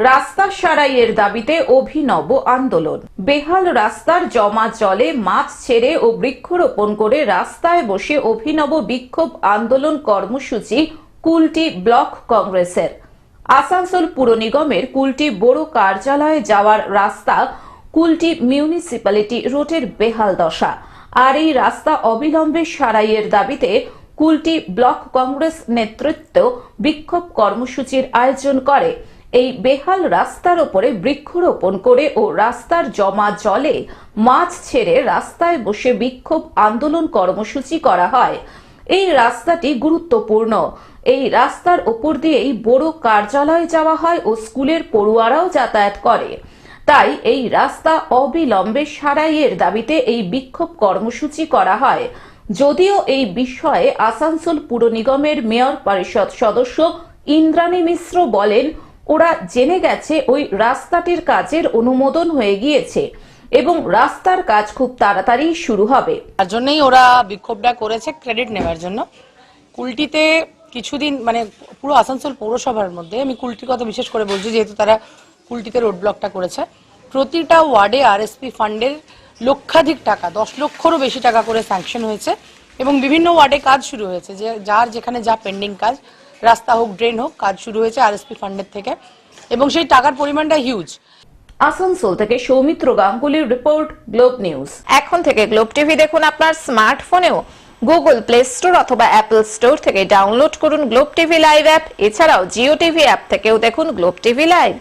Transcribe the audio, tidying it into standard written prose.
রাস্তা সারাইয়ের দাবিতে অভিনব আন্দোলন। বেহাল রাস্তার জমা জলে মাছ ছেড়ে ও বৃক্ষরোপণ করে রাস্তায় বসে অভিনব বিক্ষোভ আন্দোলন কর্মসূচি কুলটি ব্লক কংগ্রেসের। আসানসোল পুর নিগমের কুলটি বড় কার্যালয়ে যাওয়ার রাস্তা কুলটি মিউনিসিপ্যালিটি রোডের বেহাল দশা, আর এই রাস্তা অবিলম্বে সারাইয়ের দাবিতে কুলটি ব্লক কংগ্রেস নেতৃত্ব বিক্ষোভ কর্মসূচির আয়োজন করে। এই বেহাল রাস্তার উপরে বৃক্ষরোপণ করে ও রাস্তার জমা জলে মাছ ছেড়ে রাস্তায় বসে বিক্ষোভ আন্দোলন কর্মসূচি করা হয়। এই রাস্তাটি গুরুত্বপূর্ণ। এই রাস্তার উপর দিয়েই বড় কার্যালয়ে যাওয়া হয় ও স্কুলের পড়ুয়ারাও যাতায়াত করে। তাই এই রাস্তা অবিলম্বে সারাইয়ের দাবিতে এই বিক্ষোভ কর্মসূচি করা হয়। যদিও এই বিষয়ে আসানসোল পুর নিগমের মেয়র পরিষদ সদস্য ইন্দ্রাণী মিশ্র বলেন, ওরা জেনে গেছে ওই রাস্তাটির কাজের অনুমোদন হয়ে গিয়েছে এবং রাস্তার কাজ খুব তাড়াতাড়ি শুরু হবে। তার জন্যই ওরা বিক্ষোভটা করেছে, ক্রেডিট নেওয়ার জন্য। কুলটিতে কিছুদিন পুরো আসানসোল পৌরসভার মধ্যে, আমি কুলটির কথা বিশেষ করে বলছি যেহেতু তারা কুলটিতে রোড ব্লকটা করেছে, প্রতিটা ওয়ার্ডে আরএসপি ফান্ডের লক্ষাধিক টাকা, 10 লক্ষেরও বেশি টাকা করে স্যাংশন হয়েছে এবং বিভিন্ন ওয়ার্ডে কাজ শুরু হয়েছে। যে যার যেখানে যা পেন্ডিং কাজ, রাস্তা হোক ড্রেন হোক, কাজ শুরু হয়েছে আরএসপি ফান্ডের থেকে এবং সেই টাকার পরিমাণটা হিউজ। আসানসোল থেকে সৌমিত্র গাঙ্গুলির রিপোর্ট, গ্লোব নিউজ। এখন থেকে গ্লোব টিভি দেখুন আপনার স্মার্টফোনেও। গুগল প্লে স্টোর অথবা অ্যাপল স্টোর থেকে ডাউনলোড করুন গ্লোব টিভি লাইভ অ্যাপ। এছাড়াও জিও টিভি অ্যাপ থেকেও দেখুন গ্লোব টিভি লাইভ।